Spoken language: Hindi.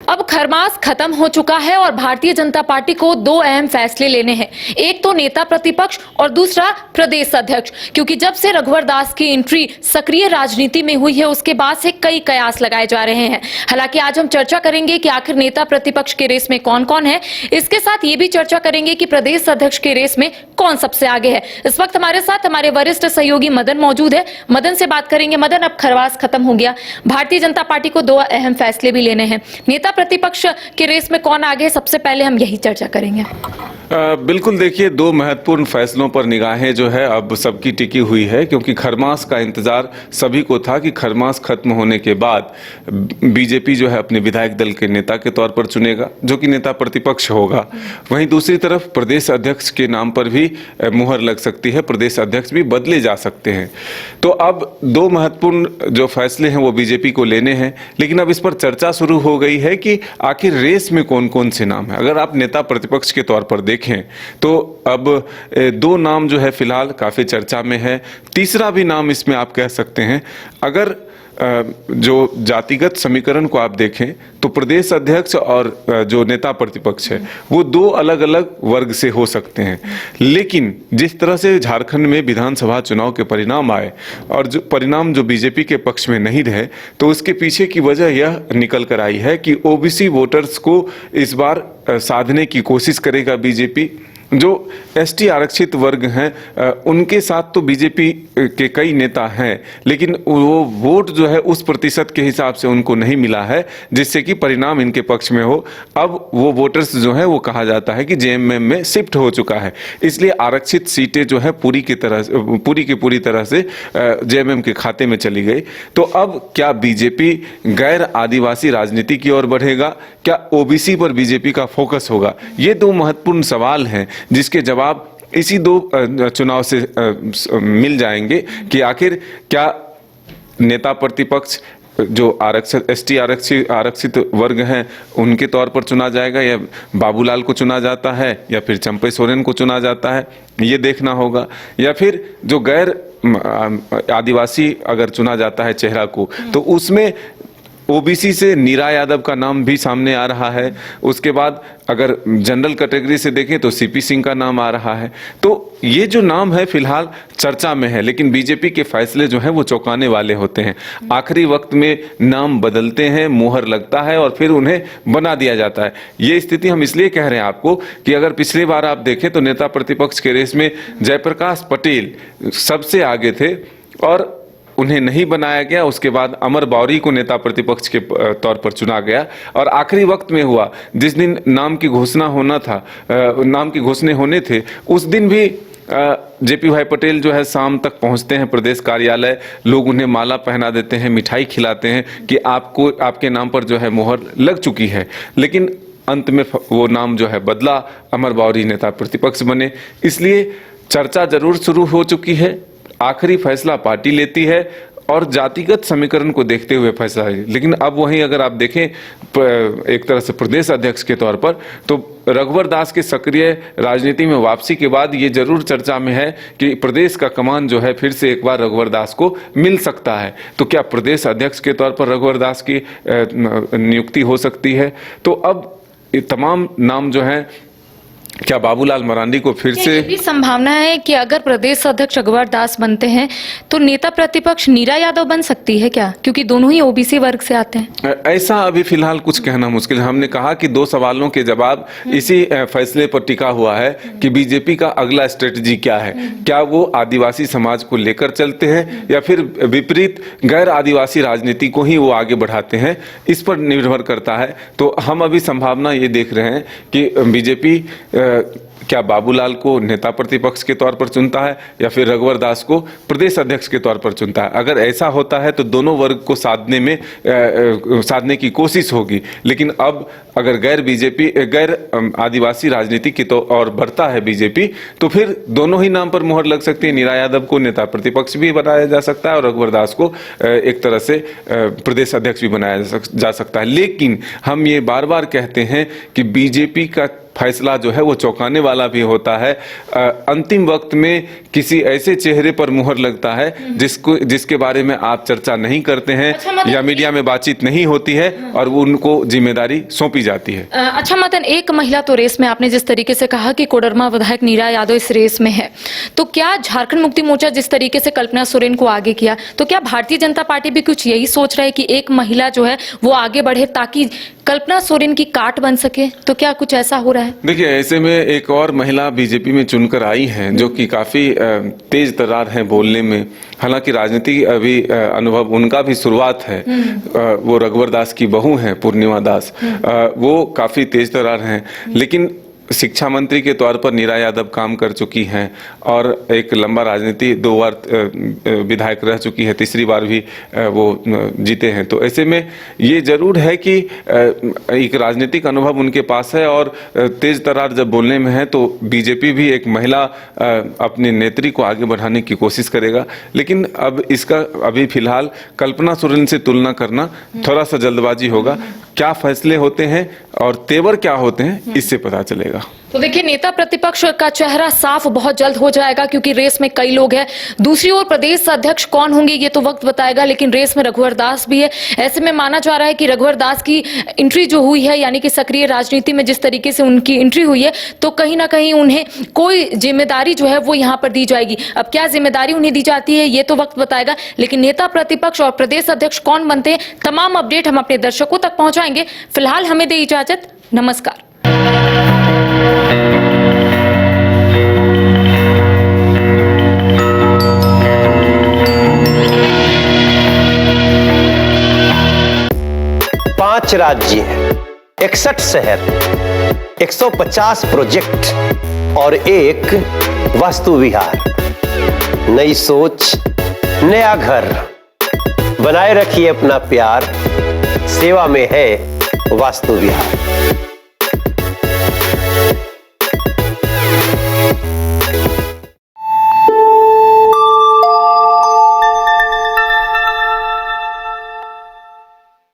अब खरमास खत्म हो चुका है और भारतीय जनता पार्टी को दो अहम फैसले लेने हैं। एक तो नेता प्रतिपक्ष और दूसरा प्रदेश अध्यक्ष, क्योंकि जब से रघुवर दास की एंट्री सक्रिय राजनीति में हुई है उसके बाद से कई कयास लगाए जा रहे हैं। हालांकि आज हम चर्चा करेंगे कि आखिर नेता प्रतिपक्ष के रेस में कौन कौन है। इसके साथ ये भी चर्चा करेंगे कि प्रदेश अध्यक्ष के रेस में कौन सबसे आगे है। इस वक्त हमारे साथ हमारे वरिष्ठ सहयोगी मदन मौजूद है। मदन से बात करेंगे। मदन, अब खरवास खत्म हो गया, भारतीय जनता पार्टी को दो अहम फैसले भी लेने हैं। नेता प्रतिपक्ष के रेस में कौन आगे है, सबसे पहले हम यही चर्चा करेंगे। बिल्कुल, देखिए, दो महत्वपूर्ण फैसलों पर निगाहें जो है अब सबकी टिकी हुई है, क्योंकि खरमास का इंतजार सभी को था कि खरमास खत्म होने के बाद बीजेपी जो है अपने विधायक दल के नेता के तौर पर चुनेगा, जो कि नेता प्रतिपक्ष होगा। वहीं दूसरी तरफ प्रदेश अध्यक्ष के नाम पर भी मुहर लग सकती है, प्रदेश अध्यक्ष भी बदले जा सकते हैं। तो अब दो महत्वपूर्ण जो फैसले हैं वो बीजेपी को लेने हैं, लेकिन अब इस पर चर्चा शुरू हो गई है कि आखिर रेस में कौन कौन से नाम है। अगर आप नेता प्रतिपक्ष के तौर पर देखें तो अब दो नाम जो है फिलहाल काफी चर्चा में है। तीसरा भी नाम इसमें आप कह सकते हैं। अगर जो जातिगत समीकरण को आप देखें तो प्रदेश अध्यक्ष और जो नेता प्रतिपक्ष है वो दो अलग अलग वर्ग से हो सकते हैं। लेकिन जिस तरह से झारखंड में विधानसभा चुनाव के परिणाम आए और जो परिणाम जो बीजेपी के पक्ष में नहीं रहे, तो उसके पीछे की वजह यह निकल कर आई है कि ओबीसी वोटर्स को इस बार साधने की कोशिश करेगा बीजेपी। जो एसटी आरक्षित वर्ग हैं उनके साथ तो बीजेपी के कई नेता हैं, लेकिन वो वोट जो है उस प्रतिशत के हिसाब से उनको नहीं मिला है जिससे कि परिणाम इनके पक्ष में हो। अब वो वोटर्स जो है वो कहा जाता है कि जेएमएम में शिफ्ट हो चुका है, इसलिए आरक्षित सीटें जो है पूरी की पूरी तरह से जेएमएम के खाते में चली गई। तो अब क्या बीजेपी गैर आदिवासी राजनीति की ओर बढ़ेगा, क्या ओबीसी पर बीजेपी का फोकस होगा? ये दो महत्वपूर्ण सवाल हैं जिसके जवाब इसी दो चुनाव से मिल जाएंगे कि आखिर क्या नेता प्रतिपक्ष जो आरक्षित एसटी आरक्षित वर्ग हैं उनके तौर पर चुना जाएगा, या बाबूलाल को चुना जाता है, या फिर चंपई सोरेन को चुना जाता है, ये देखना होगा। या फिर जो गैर आदिवासी अगर चुना जाता है चेहरा को, तो उसमें ओबीसी से नीरा यादव का नाम भी सामने आ रहा है। उसके बाद अगर जनरल कैटेगरी से देखें तो सीपी सिंह का नाम आ रहा है। तो ये जो नाम है फिलहाल चर्चा में है, लेकिन बीजेपी के फैसले जो हैं वो चौंकाने वाले होते हैं। आखिरी वक्त में नाम बदलते हैं, मुहर लगता है और फिर उन्हें बना दिया जाता है। ये स्थिति हम इसलिए कह रहे हैं आपको कि अगर पिछली बार आप देखें तो नेता प्रतिपक्ष के रेस में जयप्रकाश पटेल सबसे आगे थे और उन्हें नहीं बनाया गया। उसके बाद अमर बावरी को नेता प्रतिपक्ष के तौर पर चुना गया और आखिरी वक्त में हुआ जिस दिन नाम की घोषणा होना था, नाम की घोषणे होने थे, उस दिन भी जेपी भाई पटेल जो है शाम तक पहुंचते हैं प्रदेश कार्यालय, लोग उन्हें माला पहना देते हैं, मिठाई खिलाते हैं कि आपको आपके नाम पर जो है मोहर लग चुकी है। लेकिन अंत में वो नाम जो है बदला, अमर बावरी नेता प्रतिपक्ष बने। इसलिए चर्चा जरूर शुरू हो चुकी है, आखिरी फैसला पार्टी लेती है और जातिगत समीकरण को देखते हुए फैसला है। लेकिन अब वहीं अगर आप देखें एक तरह से प्रदेश अध्यक्ष के तौर पर, तो रघुवर दास के सक्रिय राजनीति में वापसी के बाद ये जरूर चर्चा में है कि प्रदेश का कमान जो है फिर से एक बार रघुवर दास को मिल सकता है। तो क्या प्रदेश अध्यक्ष के तौर पर रघुवर दास की नियुक्ति हो सकती है? तो अब ये तमाम नाम जो हैं, क्या बाबूलाल मरांडी को फिर से भी संभावना है कि अगर प्रदेश अध्यक्ष रघुवर दास बनते हैं तो नेता प्रतिपक्ष नीरा यादव बन सकती है क्या, क्योंकि दोनों ही ओबीसी वर्ग से आते हैं? ऐसा अभी फिलहाल कुछ कहना मुश्किल है। हमने कहा कि दो सवालों के जवाब इसी फैसले पर टिका हुआ है कि बीजेपी का अगला स्ट्रेटजी क्या है। क्या वो आदिवासी समाज को लेकर चलते हैं या फिर विपरीत गैर आदिवासी राजनीति को ही वो आगे बढ़ाते हैं, इस पर निर्भर करता है। तो हम अभी संभावना ये देख रहे हैं कि बीजेपी क्या बाबूलाल को नेता प्रतिपक्ष के तौर पर चुनता है या फिर रघुवर दास को प्रदेश अध्यक्ष के तौर पर चुनता है। अगर ऐसा होता है तो दोनों वर्ग को साधने की कोशिश होगी। लेकिन अब अगर गैर आदिवासी राजनीति की तो और बढ़ता है बीजेपी, तो फिर दोनों ही नाम पर मुहर लग सकती है। नीरा यादव को नेता प्रतिपक्ष भी बनाया जा सकता है और रघुवर दास को एक तरह से प्रदेश अध्यक्ष भी बनाया जा सकता है। लेकिन हम ये बार बार कहते हैं कि बीजेपी का फैसला जो है वो चौंकाने वाला भी होता है। अंतिम वक्त में किसी ऐसे चेहरे पर मुहर लगता है जिसके बारे में आप चर्चा नहीं करते हैं या मीडिया में बातचीत नहीं होती है और वो उनको जिम्मेदारी सौंपी जाती है। अच्छा मदन, एक महिला तो रेस में, आपने जिस तरीके से कहा कि कोडरमा विधायक नीरा यादव इस रेस में है, तो क्या झारखंड मुक्ति मोर्चा जिस तरीके से कल्पना सोरेन को आगे किया, तो क्या भारतीय जनता पार्टी भी कुछ यही सोच रहा है कि एक महिला जो है वो आगे बढ़े ताकि कल्पना सोरेन की काट बन सके? तो क्या कुछ ऐसा हो रहा है? देखिए, ऐसे में एक और महिला बीजेपी में चुनकर आई हैं जो कि काफी तेज तर्रार हैं बोलने में। हालांकि राजनीति अभी अनुभव उनका भी शुरुआत है। वो रघुवर दास की बहू हैं, पूर्णिमा दास। वो काफी तेज तर्रार हैं, लेकिन शिक्षा मंत्री के तौर पर नीरा यादव काम कर चुकी हैं और एक लंबा राजनीति 2 बार विधायक रह चुकी है, तीसरी बार भी वो जीते हैं। तो ऐसे में ये जरूर है कि एक राजनीतिक अनुभव उनके पास है और तेज तर्रार जब बोलने में है तो बीजेपी भी एक महिला अपने नेत्री को आगे बढ़ाने की कोशिश करेगा। लेकिन अब इसका अभी फिलहाल कल्पना सोरेन से तुलना करना थोड़ा सा जल्दबाजी होगा। क्या फैसले होते हैं और तेवर क्या होते हैं, इससे पता चलेगा। तो देखिए, नेता प्रतिपक्ष का चेहरा साफ बहुत जल्द हो जाएगा क्योंकि रेस में कई लोग हैं। दूसरी ओर प्रदेश अध्यक्ष कौन होंगे ये तो वक्त बताएगा, लेकिन रेस में रघुवर दास भी है। ऐसे में माना जा रहा है कि रघुवर दास की एंट्री जो हुई है, यानी कि सक्रिय राजनीति में जिस तरीके से उनकी एंट्री हुई है, तो कहीं ना कहीं उन्हें कोई जिम्मेदारी जो है वो यहाँ पर दी जाएगी। अब क्या जिम्मेदारी उन्हें दी जाती है ये तो वक्त बताएगा, लेकिन नेता प्रतिपक्ष और प्रदेश अध्यक्ष कौन बनते हैं, तमाम अपडेट हम अपने दर्शकों तक पहुंचाएंगे। फिलहाल हमें दे इजाजत, नमस्कार। पांच राज्य, 61 शहर, 150 प्रोजेक्ट और एक वास्तु विहार। नई सोच, नया घर। बनाए रखिए अपना प्यार, सेवा में है वास्तु विहार।